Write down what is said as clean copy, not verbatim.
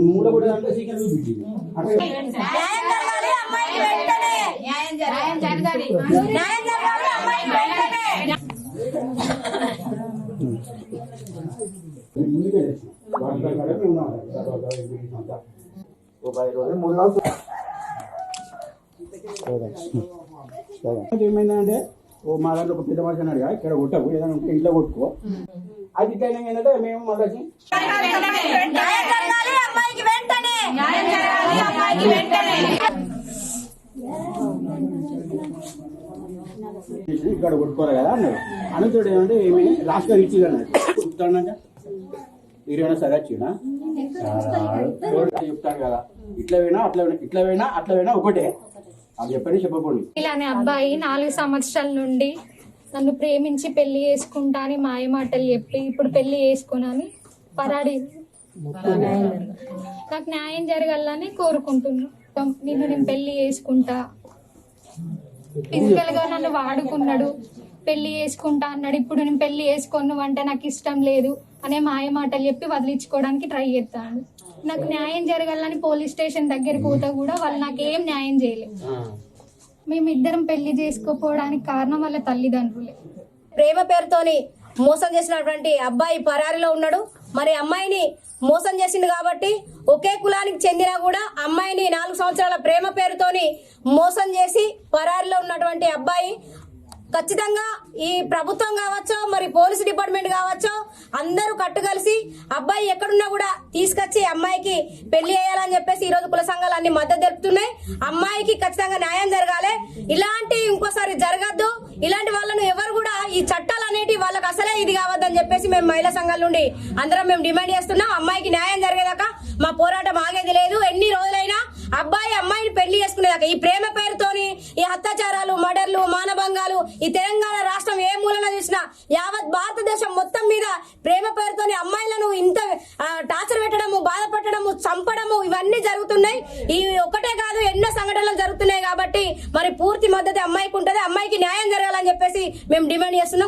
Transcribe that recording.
మూల కూడా అంటే సీక్రెట్ చూపించింది. ఏమైందంటే ఓ మా దాంట్లో ఒక పెద్ద మనిషి అన్నాడు ఇక్కడ కొట్టకు, ఏదైనా ఉంటే ఇంట్లో కొట్టుకో. అది ఇట్లా ఏంటంటే మేము మళ్ళీ ఇక్కడ కొట్టుకోరు కదా అన్నాడు. అనుతోడు ఏమంటే ఏమి లాస్ట్ గా ఇచ్చి చెప్తాడు ఇరవైనా సరే వచ్చినా చెప్తాను కదా, ఇట్లా పోయినా అట్లా ఇట్లా పోయినా అట్లా పోయినా ఒకటే. అది చెప్పని చెప్పకూడదు. ఇలానే అబ్బాయి 4 సంవత్సరాల నుండి నన్ను ప్రేమించి పెళ్లి చేసుకుంటా అని మాయమాటలు చెప్పి ఇప్పుడు పెళ్లి చేసుకున్నాని పరాడి. నాకు న్యాయం జరగాలని కోరుకుంటున్నా. నేను పెళ్లి చేసుకుంటా, ఫిజికల్ గా నన్ను వాడుకున్నాడు, పెళ్లి చేసుకుంటా అన్నాడు. ఇప్పుడు నేను పెళ్లి చేసుకోను అంటే నాకు ఇష్టం లేదు అనే మాయమాటలు చెప్పి వదిలించుకోవడానికి ట్రై చేస్తాను. నాకు న్యాయం జరగాలని పోలీస్ స్టేషన్ దగ్గర పోతా కూడా వాళ్ళు నాకేం న్యాయం చేయలేదు. మేమిద్దరం పెళ్లి చేసుకోపోవడానికి కారణం వాళ్ళ తల్లిదండ్రులే. ప్రేమ పేరుతోని మోసం చేసినటువంటి అబ్బాయి పరారిలో ఉన్నాడు. మరి అమ్మాయిని మోసం చేసిండు కాబట్టి ఒకే కులానికి చెందినా కూడా అమ్మాయిని 4 సంవత్సరాల ప్రేమ పేరుతోని మోసం చేసి పరారిలో ఉన్నటువంటి అబ్బాయి ఖచ్చితంగా ఈ ప్రభుత్వం కావచ్చు, మరి పోలీసు డిపార్ట్మెంట్ కావచ్చు, అందరూ కట్టుకలిసి అబ్బాయి ఎక్కడున్నా కూడా తీసుకొచ్చి అమ్మాయికి పెళ్లి చేయాలని చెప్పేసి ఈ రోజు కుల సంఘాలు అన్ని మద్దతు తెలుపుతున్నాయి. అమ్మాయికి ఖచ్చితంగా న్యాయం జరగాలి. ఇలాంటి ఇంకోసారి జరగద్దు. ఇలాంటి వాళ్ళను ఎవరు కూడా ఈ చట్టాలు అనేటివి వాళ్ళకి అసలే ఇది కావద్దని చెప్పేసి మేము మహిళా సంఘాల నుండి అందరం మేము డిమాండ్ చేస్తున్నాం. అమ్మాయికి న్యాయం జరిగేదాకా మా పోరాటం ఆగేది లేదు. ఎన్ని రోజులైనా అబ్బాయి అమ్మాయిని పెళ్లి చేసుకునేదాకా ఈ ప్రేమ పేరుతోని ఈ అత్యాచారాలు, మర్డర్లు, మానభంగాలు ఈ తెలంగాణ రాష్ట్రం ఏ మూలన చూసినా యావత్ భారతదేశం మొత్తం మీద ప్రేమ పేరుతోని అమ్మాయిలను ఇంత టార్చర్ పెట్టడము, బాధ పెట్టడము, చంపడము ఇవన్నీ జరుగుతున్నాయి. ఇవి ఒకటే కాదు, ఎన్నో సంఘటనలు జరుగుతున్నాయి. కాబట్టి మరి పూర్తి మద్దతు అమ్మాయికి ఉంటుంది. అమ్మాయికి న్యాయం జరగాలని చెప్పేసి మేము డిమాండ్ చేస్తున్నాం.